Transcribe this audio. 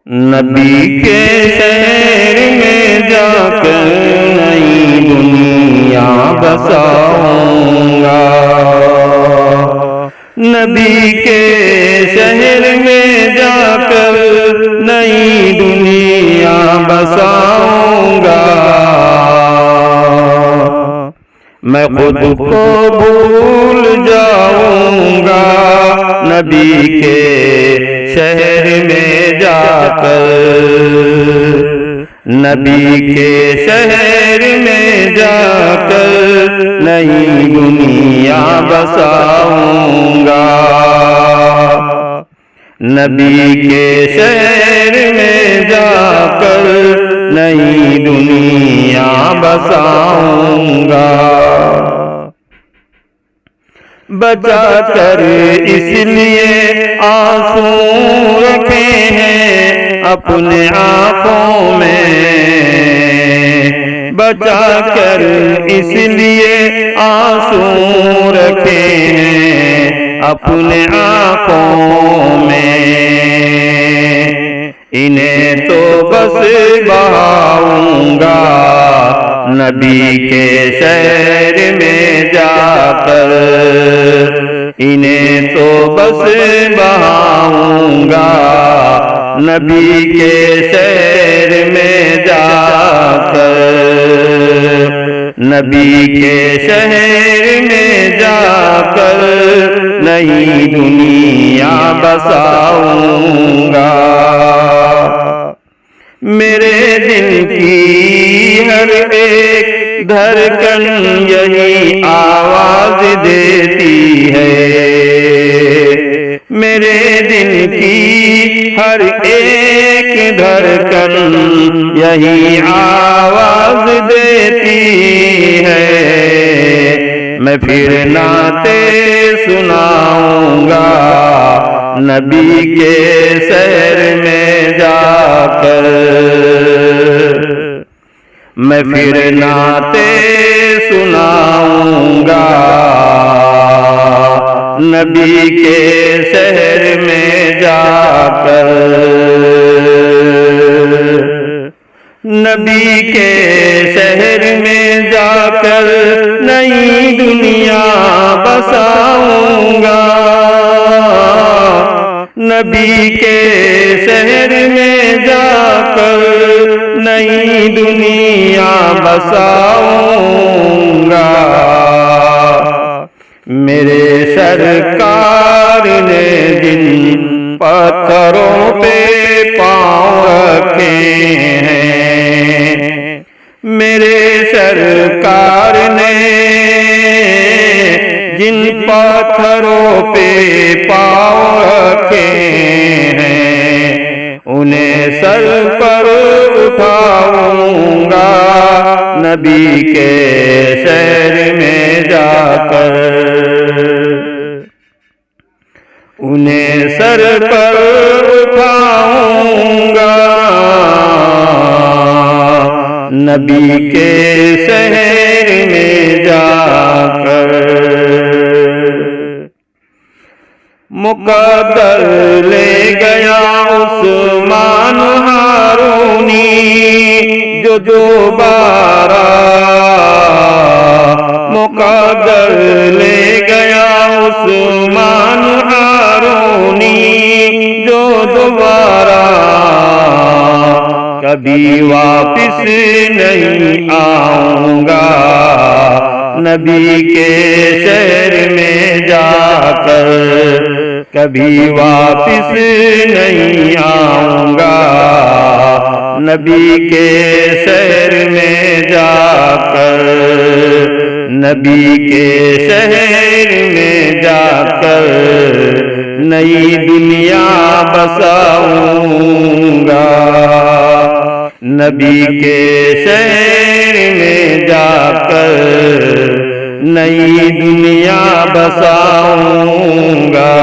نبی کے شہر میں جا کر نئی دنیا بساؤں گا، نبی کے شہر میں جا کر نئی دنیا بساؤں گا، میں خود کو بھول جاؤں گا نبی کے شہر میں جا کر، نبی کے شہر میں جا کر نئی دنیا بساؤں گا، نبی کے شہر میں جا کر نئی دنیا بساؤں گا، بچا کر اس لیے آنسو رکھے ہیں اپنے آنکھوں میں، بچا کر اس لیے آنسو رکھے ہیں اپنے آنکھوں میں، انہیں تو بس بہاؤں گا نبی کے شہر میں جا کر، انہیں تو بس بہاؤں گا نبی کے شہر میں جا کر، نبی کے شہر میں جا کر نئی دنیا بساؤں گا، میرے دل کی ہر ایک دھڑکن یہی آواز دیتی ہے، میرے دل کی ہر ایک دھڑکن یہی آواز دیتی ہے، میں پھر نعتیں سناؤں گا نبی کے شہر میں جا کر، میں پھر نعتیں سناؤں گا نبی کے شہر میں جا کر، نبی کے شہر میں جا کر نئی دنیا بساؤں گا، نبی کے شہر میں جا کر نئی دنیا بساؤں گا، میرے سرکار نے جن پتھروں پہ پاؤں رکھے ہیں، میرے سرکار نے جن پتھروں پہ پاؤں رکھے ہیں، انہیں سر پر اٹھاؤں گا نبی کے شہر میں جا کر، انہیں سر پر اٹھاؤں گا نبی کے شہر میں جا کر، مقدر لے گیا عثمان ہارونی جو دوبارہ، مقدر لے گیا عثمان ہارونی جو دوبارہ، کبھی واپس نہیں آؤں گا نبی کے شہر میں جا کر، کبھی واپس نہیں آؤں گا نبی کے شہر میں جا کر، نبی کے شہر میں جا کر نئی دنیا بساؤں گا، نبی کے شہر میں جا کر نئی دنیا بساؤں گا۔